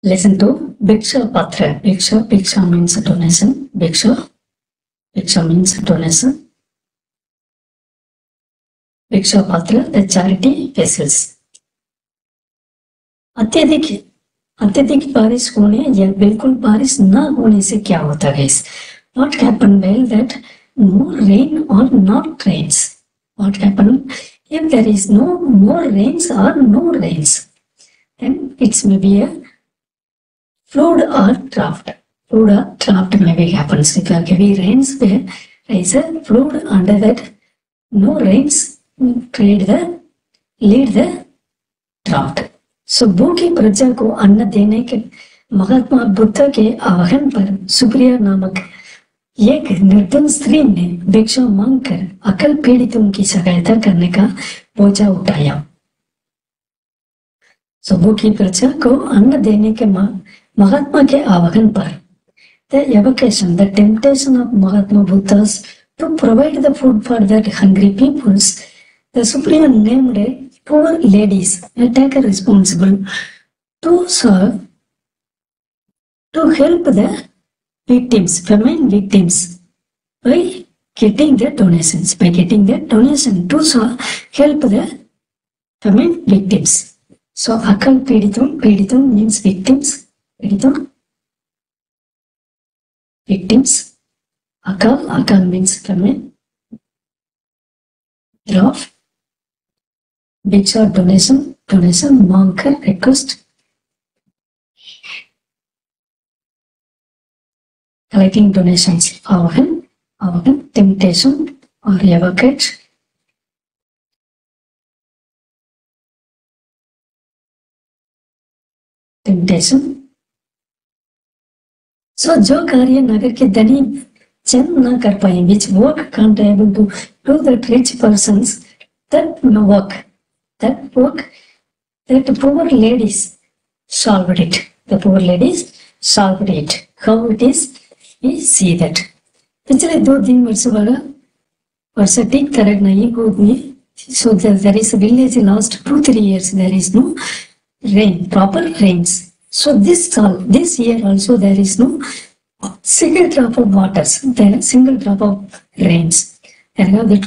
Listen to Bhiksha Patra. Bhiksha means donation. Bhiksha means donation. Bhiksha Patra, the charity vessels. अत्यधिक बारिश होने या बिल्कुल बारिश ना होने से क्या होता है? What happened well that no rain or not rains? What happened if there is no more rains or no rains? Then it may be a flood or drought. Flood or drought maybe happens. If heavy rains there is a flood, under that no rains lead the drought. So भू की प्रजा को अन्न देने के महात्मा बुद्ध के आह्वान पर सुप्रिया नामक एक निर्धन स्त्री ने भिक्षा मांगकर अकल पीड़ितों की सहायता करने का बोझा उठाया. So भू की प्रजा को अन्न देने के महात्मा के आह्वान पर the evocation, the temptation of Mahatma Buddhas to provide the food for that hungry peoples, the Supreme named poor ladies take a responsible to serve, to help the victims, famine victims, by getting the donations, to help the famine victims. So Akal Peditum means victims, victims. Akal means famine. Draft. Bhiksha donation, monk request. Collecting donations, Avahan, temptation or evocate. Temptation. So जो कार्य नगर के धनी चंद न कर पाए, which work can't able to do that rich persons, that poor ladies solved it. The poor ladies solved it. How it is, we see that. पिछले 2 दिन वर्षा ठीक तरह नहीं होगी. So there is a village last 2-3 years there is no rain, proper rains. So this year also there is no single drop of waters, there single drop of rains. There are that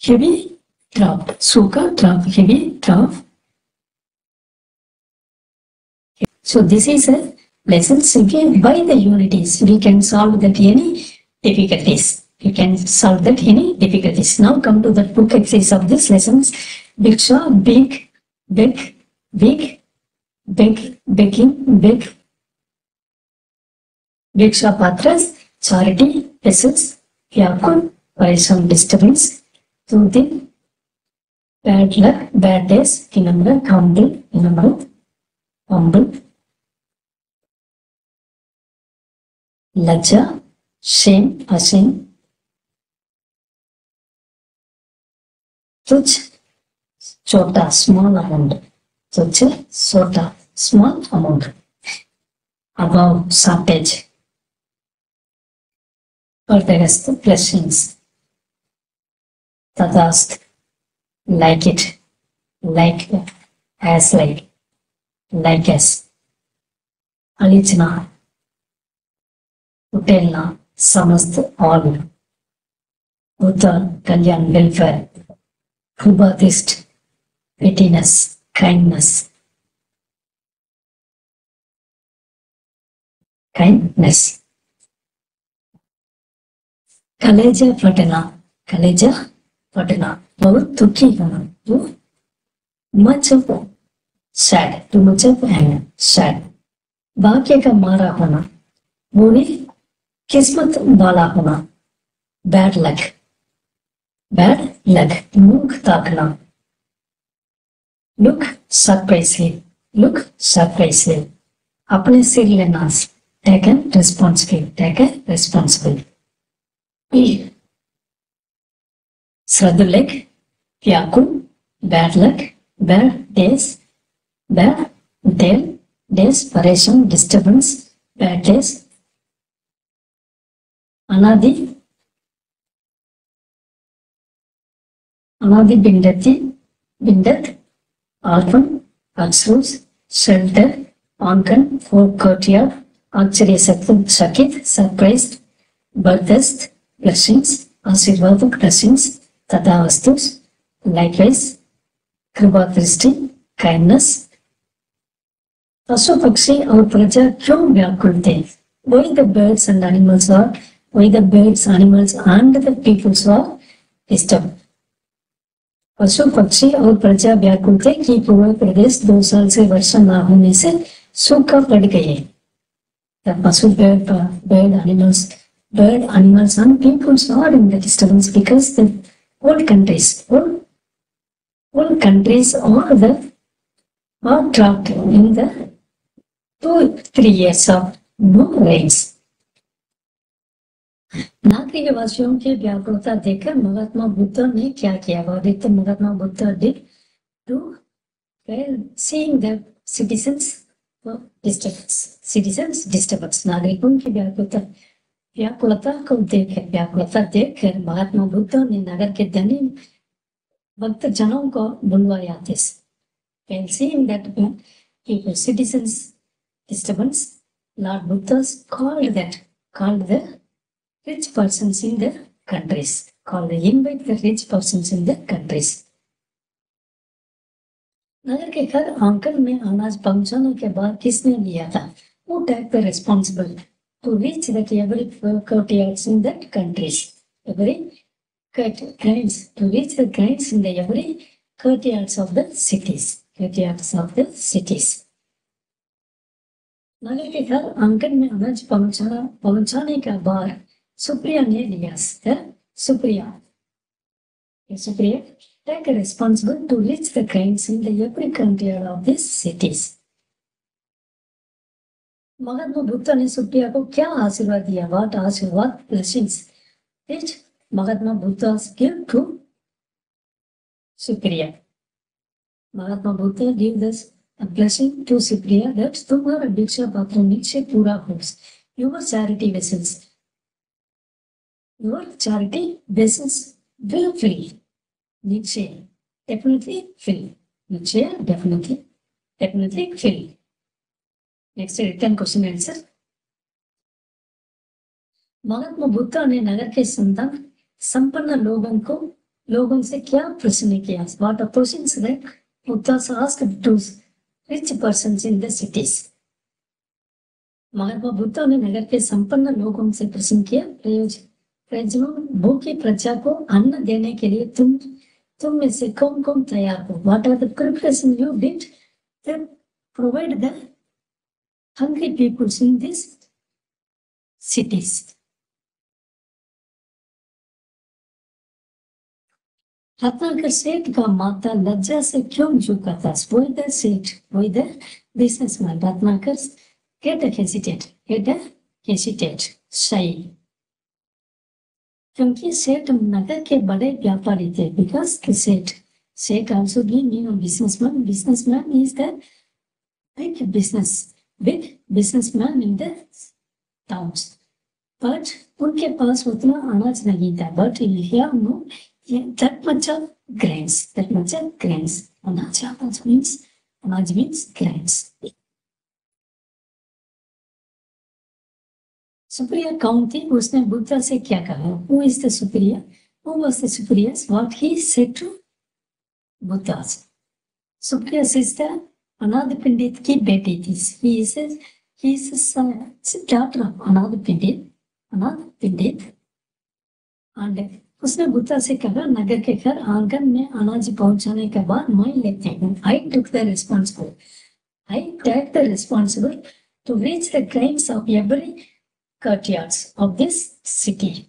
heavy drop, suka drop, heavy drop. So this is a lesson simply by the unities we can solve that any difficulties. Now come to the book exercise of this lessons. Bhiksha, begging. Bhiksha Patras, charity, vessels, Vyakul, Parisham, disturbance, soothing, bad luck, bad days, Vinamra, humble, Lajja, shame, ashamed, Tuch, chota, small amount, Tuch, sota, small amount, above, shortage. For the rest of blessings. Tadast, like it, like as, Alichna, Utelna, Samast, all, Buddha, Kalyan, welfare, Buddhist, pettiness, kindness. कलेजा फटना बहुत दुखी होना, to much of sad, too much of anger, sad. भाग्य का मारा होना, बुरी किस्मत वाला होना, bad luck, मुख ताकना, look surprisingly, अपने सिर लेना, take a responsible. Sradulek, Vyakul, bad luck, bad days, Parisham, disturbance, bad days. Anadi Bindat, orphan, Axrus, shelter, Ankan for courtyard, Shakit, surprised, birthest, blessings, Asirvadak blessings, Tadavastus, likewise, Kripa Kristi, kindness. पशु पक्षी और प्रजा क्यों व्याकुल थे? Why the birds and animals are, why the birds, animals and the peoples are disturbed? पशु पक्षी और प्रजा व्याकुल थे कि पूरा प्रदेश 2 साल से वर्षा न होने से सूखा पड़ गए. The पशु bird animals and peoples are in the disturbance because the all countries are trapped in the 2-3 years of no rains. नागरिक वासियों की व्याकुलता देखकर महात्मा बुद्ध ने क्या किया? Mahatma Buddha did to seeing the citizens disturbance. नागरिकों की व्याकुलता देखकर महात्मा बुद्ध ने नगर के धनी भक्त जनों को बुलवाया. While seeing that people citizens disturbance, Lord Buddha called the rich persons in the countries. Invite the rich persons in the countries. नगर के घर आंगन में अनाज पहुंचाने के बाद किसने लिया था? Who take the responsible to reach that every courtyards in that countries? Every grains to reach the grains in the every courtyards of the cities. नगर के घर आंगन में अनाज पहुंचाने के बाद सुप्रिया ने लिया. Supriya take a responsible to reach the grains in the every courtyard of these cities. Mahatma Buddha ने सुप्रिया को क्या आशीर्वाद दिया? What आशीर्वाद blessings did Mahatma Buddha give to Supriya? Mahatma Buddha give this a blessing to Supriya that तुम्हारा भिक्षा पात्र नीचे पूरा हो. Your charity vessels will fill. नीचे definitely fill. नीचे definitely fill. Next written question answer. Mahatma Buddha ने नगर के संपन्न लोगों से क्या प्रश्न किया? What are questions that Buddha asked to rich persons in the cities? Mahatma Buddha ने नगर के संपन्न लोगों से प्रश्न किया, प्रयोजनों भूखी प्रजा को अन्न देने के लिए तुम में से कौन तैयार हो? What are the preparation you did to provide the hungry peoples in these cities? Ratnakar सेठ का माता लज्जा से क्यों झुका था? Why the businessman Ratnakar get hesitate, shy. क्योंकि सेठ नगर के बड़े व्यापारी थे. Because the सेठ also being businessman. Businessman is the big businessman in the towns. But उनके पास उतना अनाज नहीं था. But he have no that much of grains. Anaj means grains. Supriya कौन थी? उसने बुद्ध से क्या कहा? Who is the Supriya? Who was the Supriya? What he said to Buddha. Supriya sister अनाद पंडित की बेटी थी. He is a daughter of अनाद Pandit. And उसने बुद्ध से कहा, नगर के घर आंगन में अनाज पहुंचाने के बाद मैं लेते हूँ. I take the responsible to reach the grains of every courtyards of this city.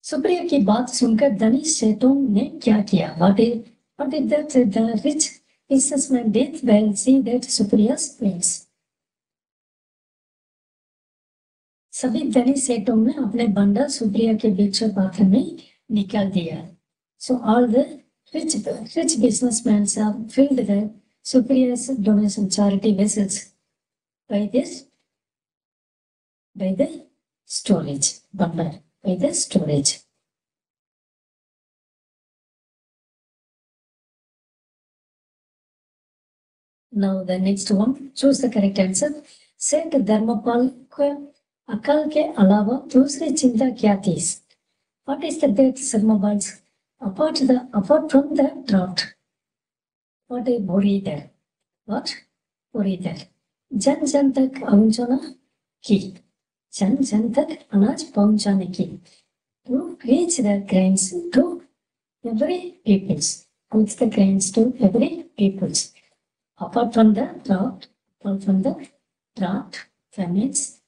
Supriya की बात सुनकर धनी सेठों ने क्या किया? What did the rich businessman did while seeing that Supriya's place? सभी धनी सेठों ने अपने भंडार सुप्रिया के भिक्षा पात्र में निकाल दिया. So all the rich businessmen have filled the Supriya's donation charity vessels by the storage. Now the next one, choose the correct answer. सेठ धर्मपाल को अकल के अलावा दूसरी चिंता क्या थी? What is the death Dharmapal's apart from the drought? What is worry there? What worry there? जन जन तक पहुंचाना की, जन जन तक अनाज पहुंचाने की, to reach the grains to every peoples, reach the grains to every peoples. Apart from the drought, famines,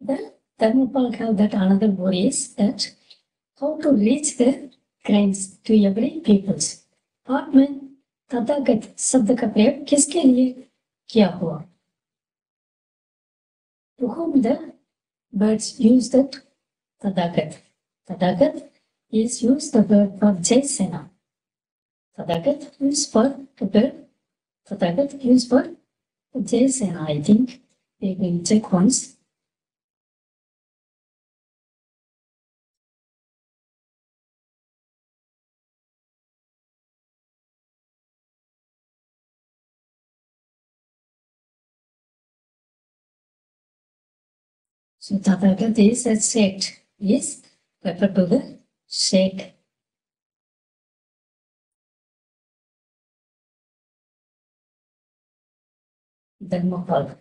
then Dharmapal have that another worry is that how to reach the grains to every peoples. Part में तथागत शब्द का प्रयोग किसके लिए किया हुआ? To whom the birds use that Tathagata? Tathagata is used the word for Jai Sena. Tathagata used for the bird. Tathagata used for Jai Sena. I think we will check once. So Tathagat is a sect, is referred to the sect. Dharmapal.